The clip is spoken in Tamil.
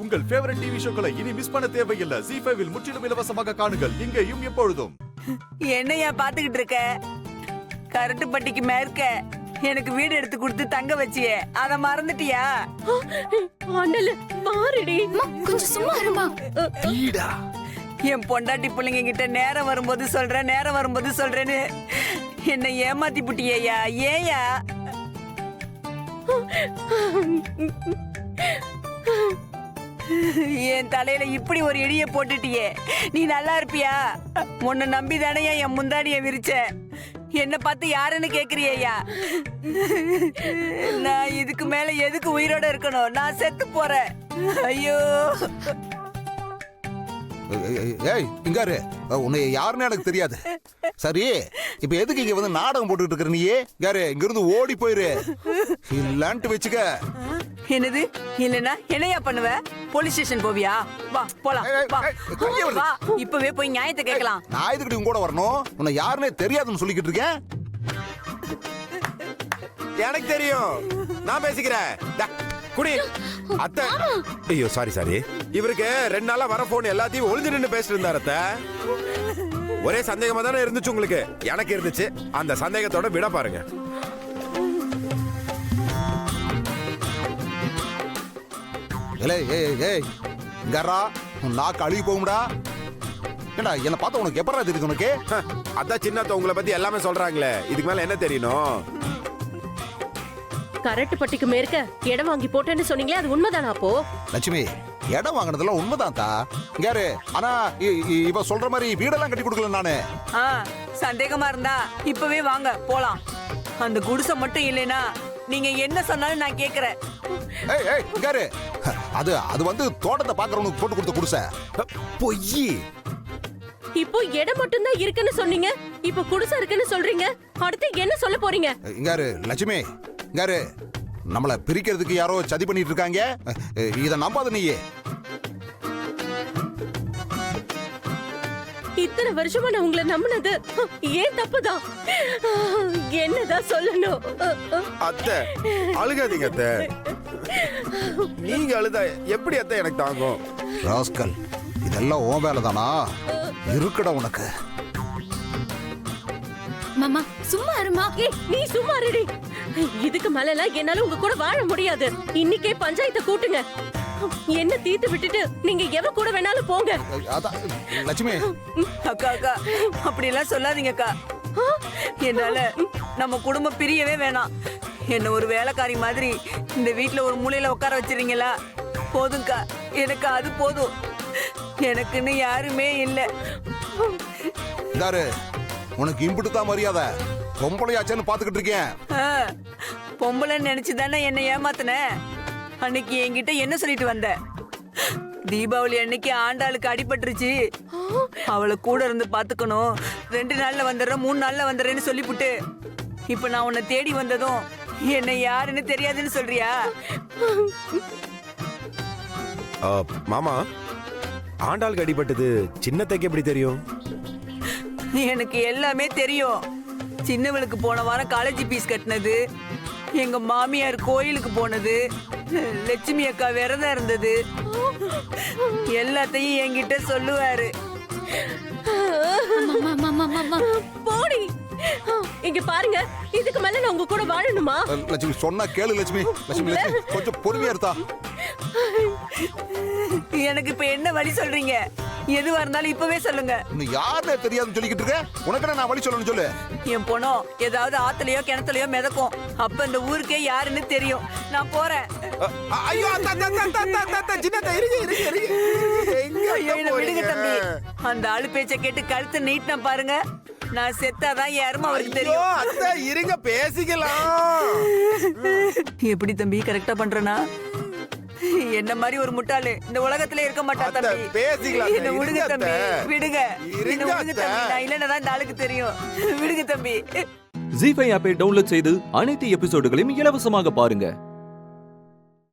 உங்கள் ஃபேவரட் டிவி ஷோக்களை இனி மிஸ் பண்ண தேவையில்லை. ZEE5 இல் முற்றிலும் இலவசமாக காணுங்கள். இங்கேயும் எப்பொழுதும். என்னையா பாத்துக்கிட்டு இருக்க? கரண்ட் பட்டிக்கு மேற்க எனக்கு வீடு எடுத்து கொடுத்து தங்க வச்சியே, அத மறந்துட்டியா? அண்ணல பாருடி, கொஞ்சம் சும்மா இருமா. வீடா? என் பொண்டாட்டி பிள்ளைங்க கிட்ட நேரம் வரும்போது சொல்றேன்னு என்ன ஏமாத்தி புட்டியா? ஏயா? என் தலையில இப்படி ஒரு இடிய போட்டுட்டியே, நீ நல்லா இருப்பியா? உன்னை நம்பிதானே என் முந்தாடிய விரிச்ச. என்ன பார்த்து யாருன்னு கேக்குறியா? நான் இதுக்கு மேல எதுக்கு உயிரோட இருக்கணும்? நான் செத்து போறேன். ஐயோ, ஏய் இங்காரு, உன்னை யாருன்னு எனக்கு தெரியாது. சரி, இப்ப எதுக்கு இங்க வந்து நாடகம் போட்டுட்டு இருக்கிற நீ? யாரு இங்க இருந்து ஓடி போயிரு இல்லன்ட்டு வச்சுக்க. என்னது? இல்லனா என்னையா பண்ணுவ? போலீஸ் ஸ்டேஷன் போவியா? வா போலாம். வா, இப்பவே போய் நியாயத்தை கேட்கலாம். நான் இதுக்கு உங்க கூட வரணும்? உன்னை யாருன்னே தெரியாதுன்னு சொல்லிக்கிட்டு இருக்கேன். எனக்கு தெரியும், நான் பேசிக்கிறேன். குடி அத்தை. ஐயோ சாரி. இவருக்கு 2 நாளா வர போன் எல்லாத்தையும் ஒளிஞ்சு நின்று பேசிட்டு இருந்தாரு அத்தை. ஒரே சந்தேகமா தானே இருந்துச்சு உங்களுக்கு? எனக்கு இருந்துச்சு. அந்த சந்தேகத்தோட விட பாருங்க. நாக்கு அழுகி போகும்டா. ஏண்டா என்ன பார்த்தா உனக்கு எப்படா தெரியுது உனக்கு? அதான் சின்னத்த உங்களை பத்தி எல்லாமே சொல்றாங்களே, இதுக்கு மேல என்ன தெரியணும்? கரண்ட் பட்டிக்கு மேற்க இடம் வாங்கி போட்டேன்னு சொன்னீங்களே, அது உண்மைதானா? அப்போ லட்சுமி, இடம் வாங்கினதுல உண்மைதான் தா. இங்காரு, ஆனா இவ சொல்ற மாதிரி வீடெல்லாம் கட்டி கொடுக்கல நானு. சந்தேகமா இருந்தா இப்பவே வாங்க போலாம். அந்த குடிசை மட்டும் இல்லைனா நீங்க என்ன சொன்னாலும் நான் கேக்குறேன். இங்காரு, அது வந்து தோட்டத்தை பாக்குறவனுக்கு போட்டு கொடுத்த குடிசை. பொய். இப்போ இடம் மட்டும் தான் இருக்குன்னு சொன்னீங்க, இப்போ குடிசை இருக்குன்னு சொல்றீங்க. அடுத்து என்ன சொல்ல போறீங்க? இங்காரு லட்சுமி, இங்காரு, நம்மள பிரிக்கிறதுக்கு யாரோ சதி பண்ணிட்டு இருக்காங்க. இத நம்பாத நீயே. இத்தனை வருஷமா நான் உங்களை நம்பினது ஏன் தப்புதான். என்னதான் சொல்லணும்? அத்தை அழுகாதீங்க அத்தை. நீங்க அழுதா எப்படி அத்தை எனக்கு தாங்கும்? ராஸ்கல், இதெல்லாம் ஓ வேலை தானா? இருக்குடா உனக்கு. மாமா சும்மா இருமா. நீ சும்மா இருடி. இதுக்கு மேல என்னால உங்க கூட வாழ முடியாது. இன்னைக்கே பஞ்சாயத்தை கூட்டுங்க. என்ன தீர்த்து விட்டுட்டு நீங்க எவ கூட வேணாலும் போங்க. லட்சுமி, அக்கா அப்படி எல்லாம் சொல்லாதீங்க அக்கா. என்னால நம்ம குடும்பம் பிரியவே வேணாம். என்ன ஒரு வேலைக்காரி மாதிரி இந்த வீட்டுல ஒரு மூலையில உட்கார வச்சிருங்களா? போதும்க்கா, எனக்கு அது போதும். எனக்குன்னு யாருமே இல்ல. உனக்கு இம்புட்டு தான் மரியாதை. பொம்பளையாச்சேன்னு பாத்துக்கிட்டு இருக்கேன். பொம்பளைன்னு நினைச்சுதானே என்ன ஏமாத்தின? அன்னைக்கு என்கிட்ட என்ன சொல்லிட்டு வந்த? தீபாவளி அன்னைக்கு ஆண்டாளுக்கு அடிபட்டுருச்சு, அவளை கூட இருந்து பாத்துக்கணும், 2 நாள்ல வந்துடுறேன் 3 நாள்ல வந்துடுறேன்னு சொல்லிப்புட்டு இப்ப நான் உன்னை தேடி வந்ததும் என்ன யாருன்னு தெரியாதுன்னு சொல்றியா? மாமா, ஆண்டாளுக்கு அடிபட்டது சின்னத்தைக்கு எப்படி தெரியும்? எனக்கு எல்லாமே தெரியும். சின்னவளுக்கு போன வாரம் காலேஜ் பீஸ் கட்டினது, எங்க மாமியார் கோயிலுக்கு போனது, லட்சுமி அக்கா விரதம் இருந்தது, எல்லாத்தையும் என்கிட்ட சொல்லுவாரு. போடி. இங்க பாருங்க, இதுக்கு மேல நான் உங்க கூட வாழணுமா? லட்சுமி சொன்னா கேளு. லட்சுமி கொஞ்சம் பொறுமையா இருந்தா. எனக்கு இப்ப என்ன வழி சொல்றீங்க? எதுவா இருந்தாலும் இப்பவே சொல்லுங்க. இன்னும் யாருனே தெரியாதுன்னு சொல்லிக்கிட்டு இருக்க. உனக்கு நான் வழி சொல்லணும்னு சொல்லு. என் பொண்ணோ ஏதாவது ஆத்துலயோ கிணத்துலயோ மிதக்கும், அப்ப இந்த ஊருக்கே யாருன்னு தெரியும். நான் போறேன். ஐயோ சின்னத்தை விடுங்க தம்பி. அந்த ஆளு பேச்ச கேட்டு கழுத்து நீட்டின பாருங்க, நான் செத்தாதான் யாருமா அவருக்கு தெரியும். அத்தை இருங்க, பேசிக்கலாம். எப்படி தம்பி கரெக்டா பண்றனா? என்ன மாதிரி ஒரு முட்டாளு இந்த உலகத்துல இருக்க மாட்டா தம்பி. பேசிக்கலாம். என்ன விடுங்க தம்பி, விடுங்க. என்ன விடுங்க தம்பி, நான் இல்லைன்னா இந்த ஆளுக்கு தெரியும். விடுங்க தம்பி. ZEE5 ஆப்பை டவுன்லோட் செய்து அனைத்து எபிசோடுகளையும் இலவசமாக பாருங்க.